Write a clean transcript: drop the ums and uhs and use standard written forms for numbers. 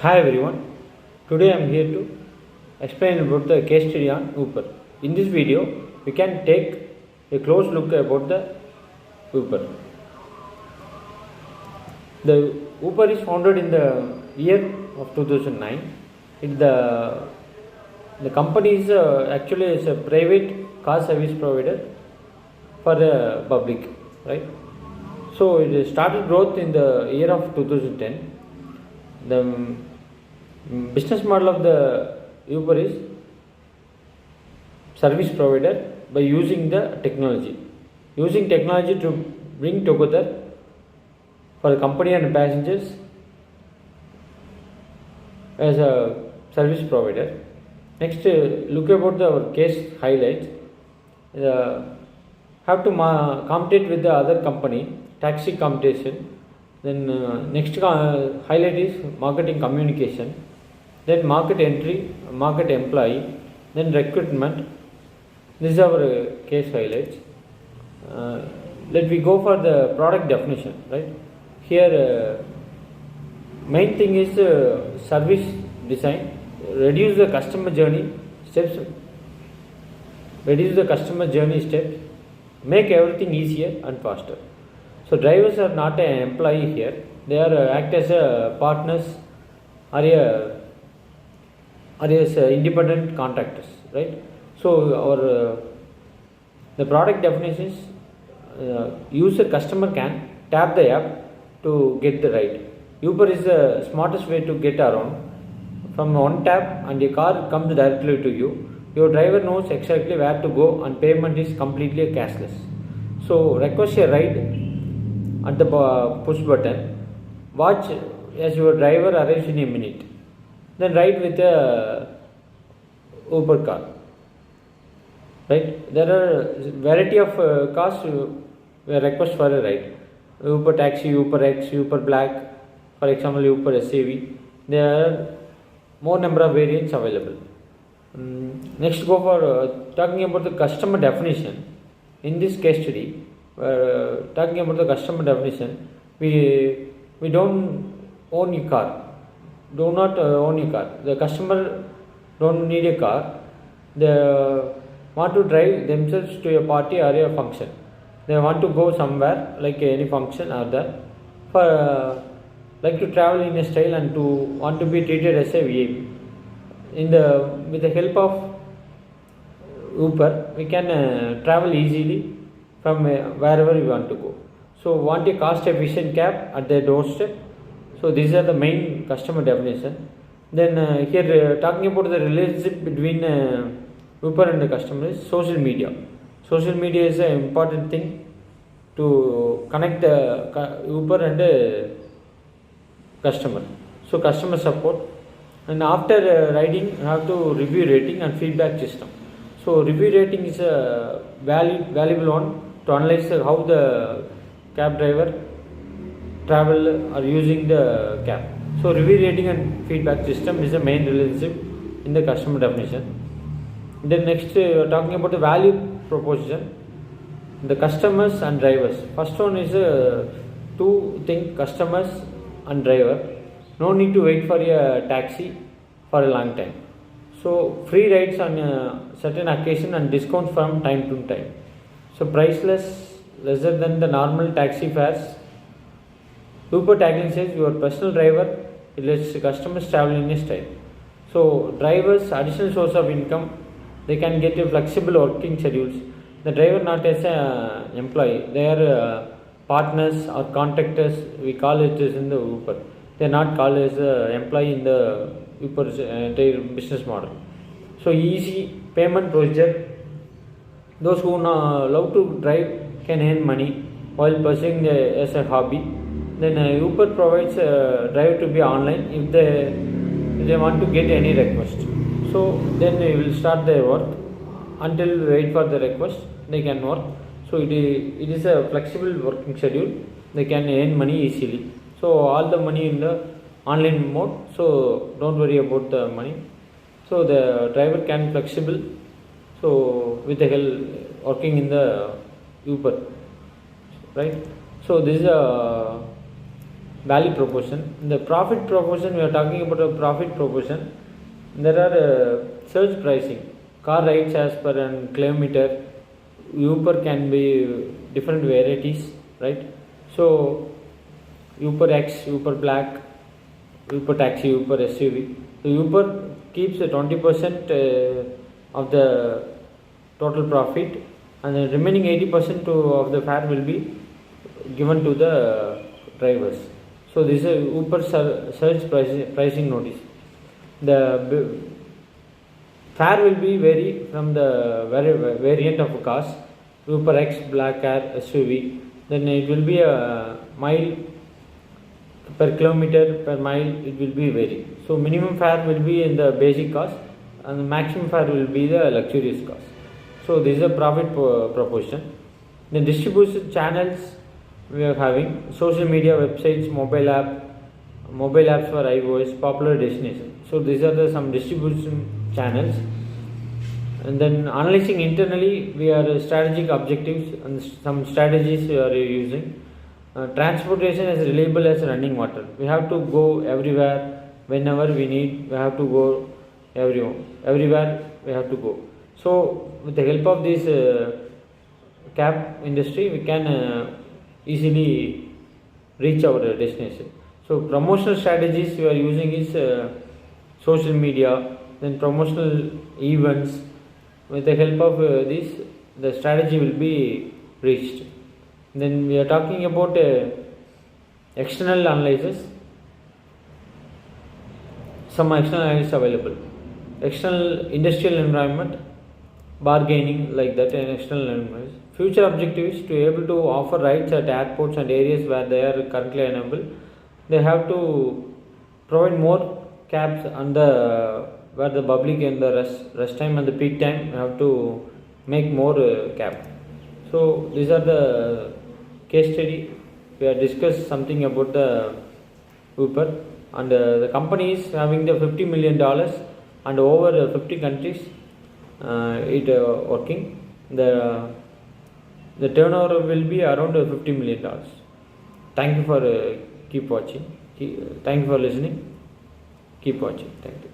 Hi everyone, today I am here to explain about the case study on Uber. In this video, we can take a close look about the Uber. The Uber is founded in the year of 2009. The company is actually is a private car service provider for the public, right? So it started growth in the year of 2010. The business model of the Uber is service provider by using the technology. Using technology to bring together for the company and passengers as a service provider. Next, look about our case highlights. Have to compete with the other company, taxi competition. Then next highlight is marketing communication. Then market entry, market employee, then recruitment. This is our case highlights. Let we go for the product definition, right? Here, main thing is service design, reduce the customer journey steps, make everything easier and faster. So drivers are not an employee here; they are act as a partners or as independent contractors, right? So our the product definitions, user customer can tap the app to get the ride. Uber is the smartest way to get around. From one tap and a car comes directly to you. Your driver knows exactly where to go and payment is completely cashless. So request a ride at the push button. Watch as your driver arrives in a minute. Then ride with a Uber car. Right? There are variety of cars request for a ride. Uber taxi, Uber X, Uber Black, for example Uber SUV. There are more number of variants available. Next, go for talking about the customer definition. In this case study, talking about the customer definition, we don't own a car. Do not own a car. The customer don't need a car. They want to drive themselves to a party or a function. They want to go somewhere like any function or that. For like to travel in a style and to want to be treated as a VIP. With the help of Uber, we can travel easily from wherever we want to go. So want a cost efficient cab at their doorstep. So these are the main customer definition. Then here talking about the relationship between Uber and the customer is social media. Social media is an important thing to connect the Uber and customer. So customer support, and after riding you have to review rating and feedback system. So review rating is a valuable one to analyze how the cab driver travel or using the cab. So review rating and feedback system is the main relationship in the customer definition. Then next talking about the value proposition, the customers and drivers. First one is two things, customers and driver. No need to wait for a taxi for a long time. So free rides on a certain occasion and discounts from time to time. So priceless, lesser than the normal taxi fares. Uber tagging says your personal driver, it lets customers travel in a style. So drivers additional source of income, they can get a flexible working schedules. The driver not as a employee, they are partners or contractors. We call it as in the Uber. They are not called as an employee in the Uber's entire business model. So easy payment procedure. Those who love to drive can earn money while pursuing as a hobby. Then Uber provides a driver to be online if they want to get any request. So then they will start their work until wait for the request. They can work. So it is a flexible working schedule. They can earn money easily. So all the money in the online mode. So don't worry about the money. So the driver can flexible. So with the help working in the Uber, right? So this is a value proportion. In the profit proportion, we are talking about a profit proportion. There are surge pricing. Car rides as per an kilometer. Uber can be different varieties, right? So Uber X, Uber Black, Uber Taxi, Uber SUV. So Uber keeps 20% of the total profit, and the remaining 80% of the fare will be given to the drivers. So this is a Uber surge pricing notice. The fare will be vary from the variant of cars. Uber X, Black Car, SUV. Then it will be a mile per kilometer per mile. It will be vary. So minimum fare will be in the basic cost, and the maximum fare will be the luxurious cost. So this is a profit proportion. The distribution channels we are having: social media, websites, mobile apps for iOS, popular destination. So these are some distribution channels. And then analyzing internally, we are strategic objectives and some strategies we are using. Transportation is reliable as running water. We have to go everywhere whenever we need. We have to go everywhere we have to go. So with the help of this cab industry, we can easily reach our destination. So promotional strategies we are using is social media, then promotional events. With the help of this, the strategy will be reached. Then we are talking about external analysis. Some external analysis available. External industrial environment, bargaining like that, and external environment. Future objective is to be able to offer rides at airports and areas where they are currently unable. They have to provide more cabs on the where the public and the rest time and the peak time have to make more cab. So these are the case study. We have discussed something about the Uber, and the company is having the $50 million and over 50 countries it working. The turnover will be around $50 million. Thank you for keep watching. Thank you for listening. Keep watching. Thank you.